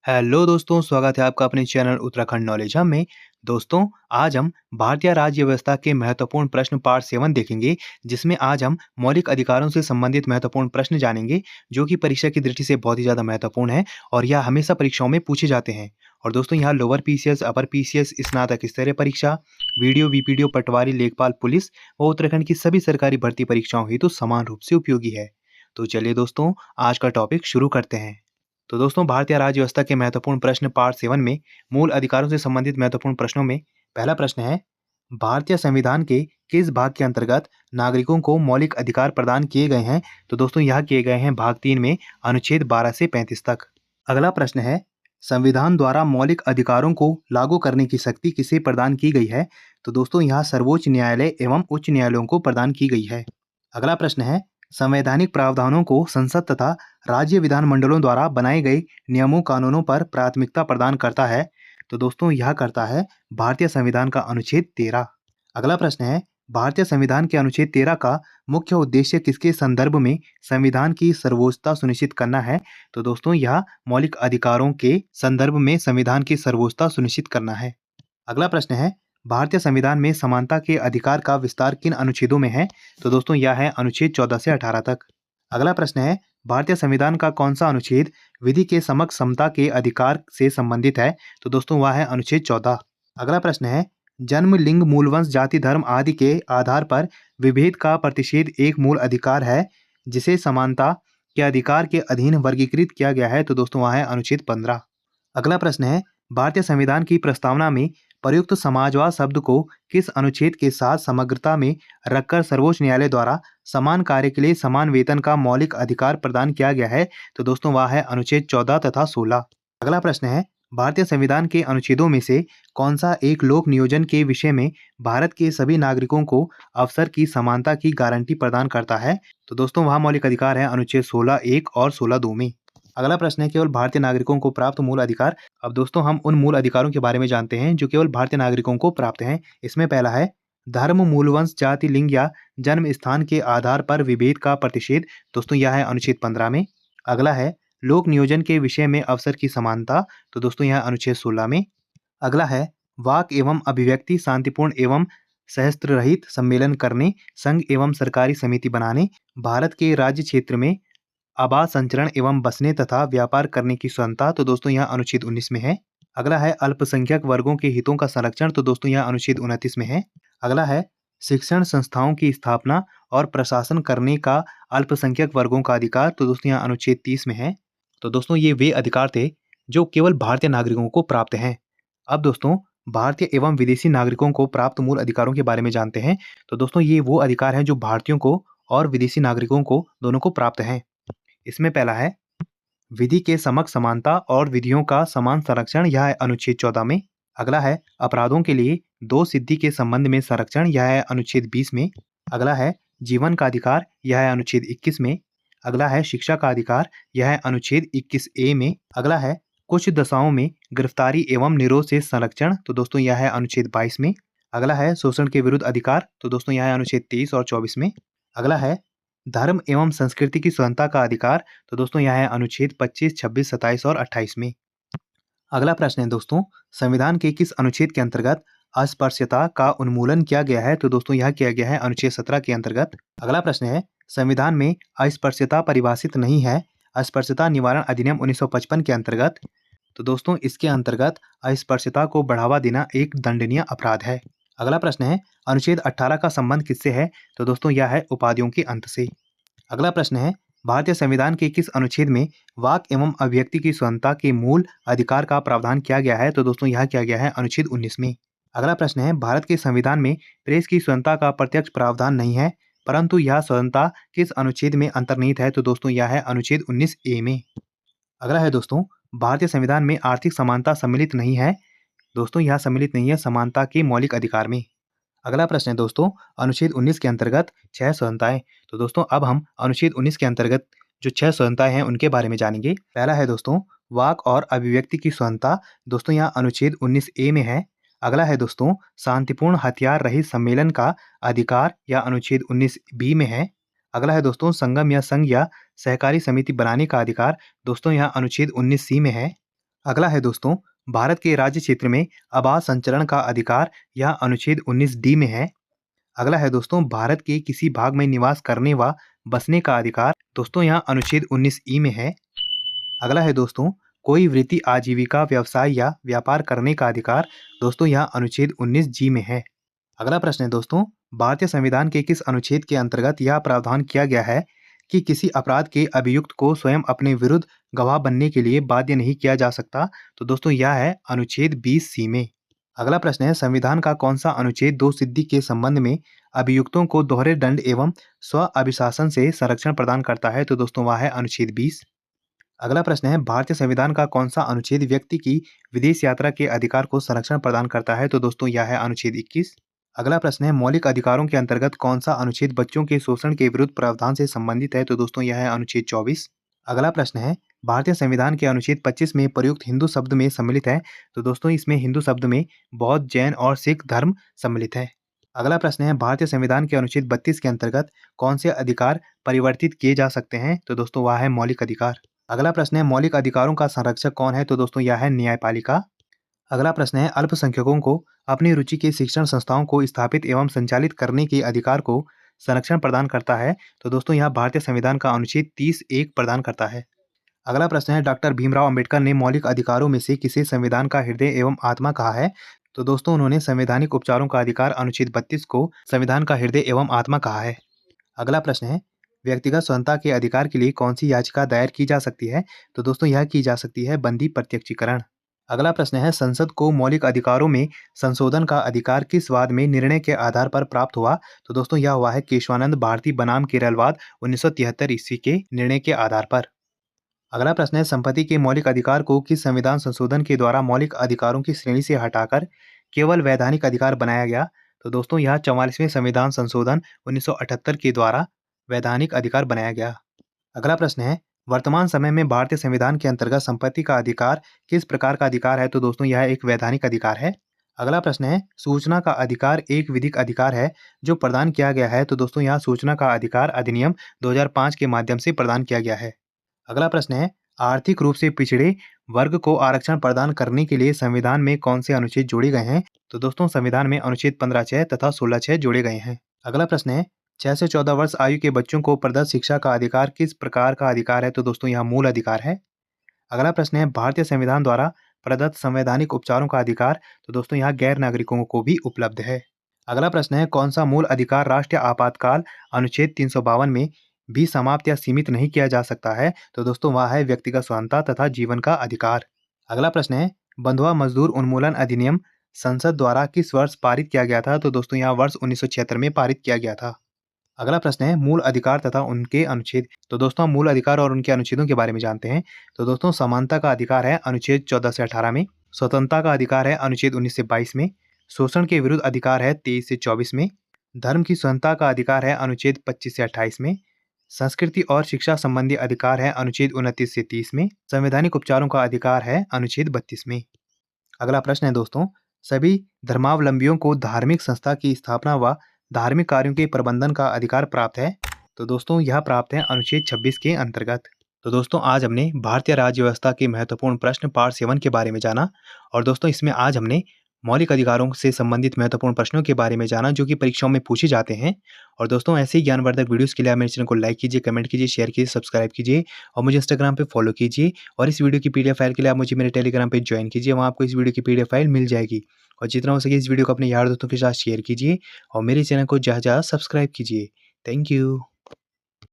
Hello दोस्तों, स्वागत है आपका अपने चैनल उत्तराखंड नॉलेज हब में। दोस्तों, आज हम भारतीय राज्य व्यवस्था के महत्वपूर्ण प्रश्न पार्ट 7 देखेंगे, जिसमें आज हम मौलिक अधिकारों से संबंधित महत्वपूर्ण प्रश्न जानेंगे, जो कि परीक्षा की दृष्टि से बहुत ही ज़्यादा महत्वपूर्ण है और यह हमेशा परीक्षाओं में पूछे जाते हैं। और दोस्तों, यहाँ लोअर पीसीएस, अपर पीसीएस, स्नातक स्तरीय परीक्षा, वीडियो, वीपीडीओ, पटवारी, लेखपाल, पुलिस व उत्तराखंड की सभी सरकारी भर्ती परीक्षाओं हेतु समान रूप से उपयोगी है। तो चलिए दोस्तों, आज का टॉपिक शुरू करते हैं। तो दोस्तों, भारतीय राज्य व्यवस्था के महत्वपूर्ण प्रश्न पार्ट 7 में मूल अधिकारों से संबंधित महत्वपूर्ण प्रश्नों में पहला प्रश्न है, भारतीय संविधान के किस भाग के अंतर्गत नागरिकों को मौलिक अधिकार प्रदान किए गए हैं? तो दोस्तों, यह किए गए हैं भाग 3 में अनुच्छेद 12 से 35 तक। अगला प्रश्न है, संविधान द्वारा मौलिक अधिकारों को लागू करने की शक्ति किसे प्रदान की गई है? तो दोस्तों, यहाँ सर्वोच्च न्यायालय एवं उच्च न्यायालयों को प्रदान की गई है। अगला प्रश्न है, संवैधानिक प्रावधानों को संसद तथा राज्य विधानमंडलों द्वारा बनाए गए नियमों कानूनों पर प्राथमिकता प्रदान करता है? तो दोस्तों, यह करता है भारतीय संविधान का अनुच्छेद 13। अगला प्रश्न है, भारतीय संविधान के अनुच्छेद 13 का मुख्य उद्देश्य किसके संदर्भ में संविधान की सर्वोच्चता सुनिश्चित करना है? तो दोस्तों, यह मौलिक अधिकारों के संदर्भ में संविधान की सर्वोच्चता सुनिश्चित करना है। अगला प्रश्न है, भारतीय संविधान में समानता के अधिकार का विस्तार किन अनुच्छेदों में है? तो दोस्तों, यह है अनुच्छेद 14 से 18 तक। अगला प्रश्न है, भारतीय संविधान का कौन सा अनुच्छेद विधि के समक्ष समता के अधिकार से संबंधित है? तो दोस्तों, वह है अनुच्छेद 14। अगला प्रश्न है, जन्म, लिंग, मूलवंश, जाति, धर्म आदि के आधार पर विभेद का प्रतिषेध एक मूल अधिकार है, जिसे समानता के अधिकार के अधीन वर्गीकृत किया गया है। तो दोस्तों, वह है अनुच्छेद 15। अगला प्रश्न है, भारतीय संविधान की प्रस्तावना में प्रयुक्त समाजवाद शब्द को किस अनुच्छेद के साथ समग्रता में रखकर सर्वोच्च न्यायालय द्वारा समान कार्य के लिए समान वेतन का मौलिक अधिकार प्रदान किया गया है? तो दोस्तों, वह है अनुच्छेद 14 तथा 16। अगला प्रश्न है, भारतीय संविधान के अनुच्छेदों में से कौन सा एक लोक नियोजन के विषय में भारत के सभी नागरिकों को अवसर की समानता की गारंटी प्रदान करता है? तो दोस्तों, वह मौलिक अधिकार है अनुच्छेद 16(1) और 16(2) में। अगला प्रश्न है, केवल भारतीय नागरिकों को प्राप्त मूल अधिकार। अब दोस्तों, हम उन मूल अधिकारों के बारे में जानते हैं जो केवल भारतीय नागरिकों को प्राप्त हैं। इसमें पहला है, धर्म, मूलवंश, जाति, लिंग या जन्म स्थान के आधार पर विभेद का प्रतिषेध। दोस्तों, यह है अनुच्छेद 15 में। अगला है, लोक नियोजन के विषय में अवसर की समानता। तो दोस्तों, यह अनुच्छेद 16 में। अगला है, वाक एवं अभिव्यक्ति शांतिपूर्ण एवं सहस्त्र रहित सम्मेलन करने, संघ एवं सरकारी समिति बनाने, भारत के राज्य क्षेत्र में आवास, संचरण एवं बसने तथा व्यापार करने की स्वतंत्रता। तो दोस्तों, यह अनुच्छेद 19 में है। अगला है, अल्पसंख्यक वर्गों के हितों का संरक्षण। तो दोस्तों, यह अनुच्छेद 29 में है। अगला है, शिक्षण संस्थाओं की स्थापना और प्रशासन करने का अल्पसंख्यक वर्गों का अधिकार। तो दोस्तों, यह अनुच्छेद 30 में है। तो दोस्तों, ये वे अधिकार थे जो केवल भारतीय नागरिकों को प्राप्त हैं। अब दोस्तों, भारतीय एवं विदेशी नागरिकों को प्राप्त मूल अधिकारों के बारे में जानते हैं। तो दोस्तों, ये वो अधिकार हैं जो भारतीयों को और विदेशी नागरिकों को दोनों को प्राप्त हैं। इसमें पहला है, विधि के समक्ष समानता और विधियों का समान संरक्षण। यह है अनुच्छेद 14 में। अगला है, अपराधों के लिए दो सिद्धि के संबंध में संरक्षण। यह है अनुच्छेद 20 में। अगला है, जीवन का अधिकार। यह है अनुच्छेद 21 में। अगला है, शिक्षा का अधिकार। यह है अनुच्छेद 21(a) में। अगला है, कुछ दशाओं में गिरफ्तारी एवं निरोध से संरक्षण। तो दोस्तों, यह है अनुच्छेद 22 में। अगला है, शोषण के विरुद्ध अधिकार। तो दोस्तों, यह है अनुच्छेद 23 और 24 में। अगला है, धर्म एवं संस्कृति की स्वतंत्रता का अधिकार। तो दोस्तों, यह है अनुच्छेद 25, 26, 27 और 28 में। अगला प्रश्न है दोस्तों, संविधान के किस अनुच्छेद के अंतर्गत अस्पृश्यता का उन्मूलन किया गया है? तो दोस्तों, यह किया गया है अनुच्छेद 17 के अंतर्गत। अगला प्रश्न है, संविधान में अस्पृश्यता परिभाषित नहीं है अस्पृश्यता निवारण अधिनियम 1955 के अंतर्गत। तो दोस्तों, इसके अंतर्गत अस्पृश्यता को बढ़ावा देना एक दंडनीय अपराध है। अगला प्रश्न है, अनुच्छेद 18 का संबंध किससे है? तो दोस्तों, यह है उपाधियों के अंत से। अगला प्रश्न है, भारतीय संविधान के किस अनुच्छेद में वाक एवं अभिव्यक्ति की स्वतंत्रता के मूल अधिकार का प्रावधान किया गया है? तो दोस्तों, यह किया गया है अनुच्छेद 19 में। अगला प्रश्न है, भारत के संविधान में प्रेस की स्वतंत्रता का प्रत्यक्ष प्रावधान नहीं है, परंतु यह स्वतंत्रता किस अनुच्छेद में अंतर्निहित है? तो दोस्तों, यह है अनुच्छेद 19(a) में। अगला है दोस्तों, भारतीय संविधान में आर्थिक समानता सम्मिलित नहीं है। दोस्तों, यह सम्मिलित नहीं है समानता के मौलिक अधिकार में। अगला प्रश्न है दोस्तों, अनुच्छेद 19 के अंतर्गत 6 स्वतंत्रताएं। तो दोस्तों, अब हम अनुच्छेद 19 के अंतर्गत जो 6 स्वतंत्रताएं हैं उनके बारे में जानेंगे। पहला है दोस्तों, वाक और अभिव्यक्ति की स्वतंत्रता। दोस्तों, यह अनुच्छेद 19(a) में है। अगला है दोस्तों, शांतिपूर्ण हथियार रहित सम्मेलन का अधिकार। यह अनुच्छेद 19(b) में है। अगला है दोस्तों, संगम या संघ या सहकारी समिति बनाने का अधिकार। दोस्तों, यह अनुच्छेद 19(c) में है। अगला है दोस्तों, भारत के राज्य क्षेत्र में आवास संचरण का अधिकार, यह अनुच्छेद 19 डी में है। अगला है दोस्तों, भारत के किसी भाग में निवास करने व बसने का अधिकार, दोस्तों यहाँ अनुच्छेद 19 ई में है। अगला है दोस्तों, कोई वृत्ति आजीविका व्यवसाय या व्यापार करने का अधिकार, दोस्तों यहाँ अनुच्छेद 19 जी में है। अगला प्रश्न है दोस्तों, भारतीय संविधान के किस अनुच्छेद के अंतर्गत यह प्रावधान किया गया है कि किसी अपराध के अभियुक्त को स्वयं अपने विरुद्ध गवाह बनने के लिए बाध्य नहीं किया जा सकता? तो दोस्तों यह है अनुच्छेद 20 सी में। अगला प्रश्न है, संविधान का कौन सा अनुच्छेद दो सिद्धि के संबंध में अभियुक्तों को दोहरे दंड एवं स्व अभिशासन से संरक्षण प्रदान करता है? तो दोस्तों वह है अनुच्छेद 20। अगला प्रश्न है, भारतीय संविधान का कौन सा अनुच्छेद व्यक्ति की विदेश यात्रा के अधिकार को संरक्षण प्रदान करता है? तो दोस्तों यह है अनुच्छेद 21। अगला प्रश्न है, मौलिक अधिकारों के अंतर्गत कौन सा अनुच्छेद बच्चों के शोषण के विरुद्ध प्रावधान से संबंधित है? तो दोस्तों यह है अनुच्छेद 24। अगला प्रश्न है, भारतीय संविधान के अनुच्छेद 25 में प्रयुक्त हिंदू शब्द में सम्मिलित है? तो दोस्तों इसमें हिंदू शब्द में बौद्ध, जैन और सिख धर्म सम्मिलित है। अगला प्रश्न है, भारतीय संविधान के अनुच्छेद 32 के अंतर्गत कौन से अधिकार परिवर्तित किए जा सकते हैं? तो दोस्तों वह है मौलिक अधिकार। अगला प्रश्न है, मौलिक अधिकारों का संरक्षक कौन है? तो दोस्तों यह है न्यायपालिका। अगला प्रश्न है, अल्पसंख्यकों को अपनी रुचि के शिक्षण संस्थाओं को स्थापित एवं संचालित करने के अधिकार को संरक्षण प्रदान करता है? तो दोस्तों यह भारतीय संविधान का अनुच्छेद 30(1) प्रदान करता है। अगला प्रश्न है, डॉक्टर भीमराव अंबेडकर ने मौलिक अधिकारों में से किसे संविधान का हृदय एवं आत्मा कहा है? तो दोस्तों उन्होंने संवैधानिक उपचारों का अधिकार अनुच्छेद 32 को संविधान का हृदय एवं आत्मा कहा है। अगला प्रश्न है, व्यक्तिगत स्वतंत्रता के अधिकार के लिए कौन सी याचिका दायर की जा सकती है? तो दोस्तों यह की जा सकती है बंदी प्रत्यक्षीकरण। अगला प्रश्न है, संसद को मौलिक अधिकारों में संशोधन का अधिकार किस वाद में निर्णय के आधार पर प्राप्त हुआ? तो दोस्तों यह हुआ है केशवानंद भारती बनाम केरलवाद 1973 ईस्वी के निर्णय के आधार पर। अगला प्रश्न है, संपत्ति के मौलिक अधिकार को किस संविधान संशोधन के द्वारा मौलिक अधिकारों की श्रेणी से हटाकर केवल वैधानिक अधिकार बनाया गया? तो दोस्तों यह 44वें संविधान संशोधन 1978 के द्वारा वैधानिक अधिकार बनाया गया। अगला प्रश्न है, वर्तमान समय में भारतीय संविधान के अंतर्गत संपत्ति का अधिकार किस प्रकार का अधिकार है? तो दोस्तों यह एक वैधानिक अधिकार है। अगला प्रश्न है, सूचना का अधिकार एक विधिक अधिकार है जो प्रदान किया गया है? तो दोस्तों यहाँ सूचना का अधिकार अधिनियम 2005 के माध्यम से प्रदान किया गया है। अगला प्रश्न है, आर्थिक रूप से पिछड़े वर्ग को आरक्षण प्रदान करने के लिए संविधान में कौन से अनुच्छेद जोड़े गए हैं? तो दोस्तों संविधान में अनुच्छेद 15(6) तथा 16(6) जोड़े गए हैं। अगला प्रश्न है, 6 से 14 वर्ष आयु के बच्चों को प्रदत्त शिक्षा का अधिकार किस प्रकार का अधिकार है? तो दोस्तों यहाँ मूल अधिकार है। अगला प्रश्न है, भारतीय संविधान द्वारा प्रदत्त संवैधानिक उपचारों का अधिकार, तो दोस्तों यहाँ गैर नागरिकों को भी उपलब्ध है। अगला प्रश्न है, कौन सा मूल अधिकार राष्ट्रीय आपातकाल अनुच्छेद 352 में भी समाप्त या सीमित नहीं किया जा सकता है? तो दोस्तों वह है व्यक्तिगत स्वतंत्रता तथा जीवन का अधिकार। अगला प्रश्न है, बंधुआ मजदूर उन्मूलन अधिनियम संसद द्वारा किस वर्ष पारित किया गया था? तो दोस्तों यहाँ वर्ष 1976 में पारित किया गया था। अगला प्रश्न है, मूल अधिकार तथा उनके अनुच्छेद। तो दोस्तों मूल अधिकार और उनके अनुच्छेदों के बारे में जानते हैं। तो दोस्तों समानता का अधिकार है अनुच्छेद 14 से 18 में, स्वतंत्रता का अधिकार है अनुच्छेद 19 से 22 में, शोषण के विरुद्ध अधिकार है 23 से 24 में, धर्म की स्वतंत्रता का अधिकार है अनुच्छेद 25 से 28 में, संस्कृति और शिक्षा संबंधी अधिकार है अनुच्छेद 29 से 30 में, संवैधानिक उपचारों का अधिकार है अनुच्छेद 32 में। अगला प्रश्न है दोस्तों, सभी धर्मावलंबियों को धार्मिक संस्था की स्थापना व धार्मिक कार्यों के प्रबंधन का अधिकार प्राप्त है? तो दोस्तों यह प्राप्त है अनुच्छेद 26 के अंतर्गत। तो दोस्तों आज हमने भारतीय राज्य व्यवस्था के महत्वपूर्ण प्रश्न पार्ट 7 के बारे में जाना, और दोस्तों इसमें आज हमने मौलिक अधिकारों से संबंधित महत्वपूर्ण प्रश्नों के बारे में जाना जो कि परीक्षाओं में पूछे जाते हैं। और दोस्तों ऐसे ही ज्ञानवर्धक वीडियोस के लिए आप मेरे चैनल को लाइक कीजिए, कमेंट कीजिए, शेयर कीजिए, सब्सक्राइब कीजिए और मुझे इंस्टाग्राम पे फॉलो कीजिए। और इस वीडियो की पीडीएफ फाइल के लिए आप मुझे मेरे टेलीग्राम पे ज्वाइन कीजिए, वहाँ आपको इस वीडियो की पीडीएफ फाइल मिल जाएगी। और जितना हो सके इस वीडियो को अपने यार दोस्तों के साथ शेयर कीजिए और मेरे चैनल को ज़्यादा सब्सक्राइब कीजिए। Thank you.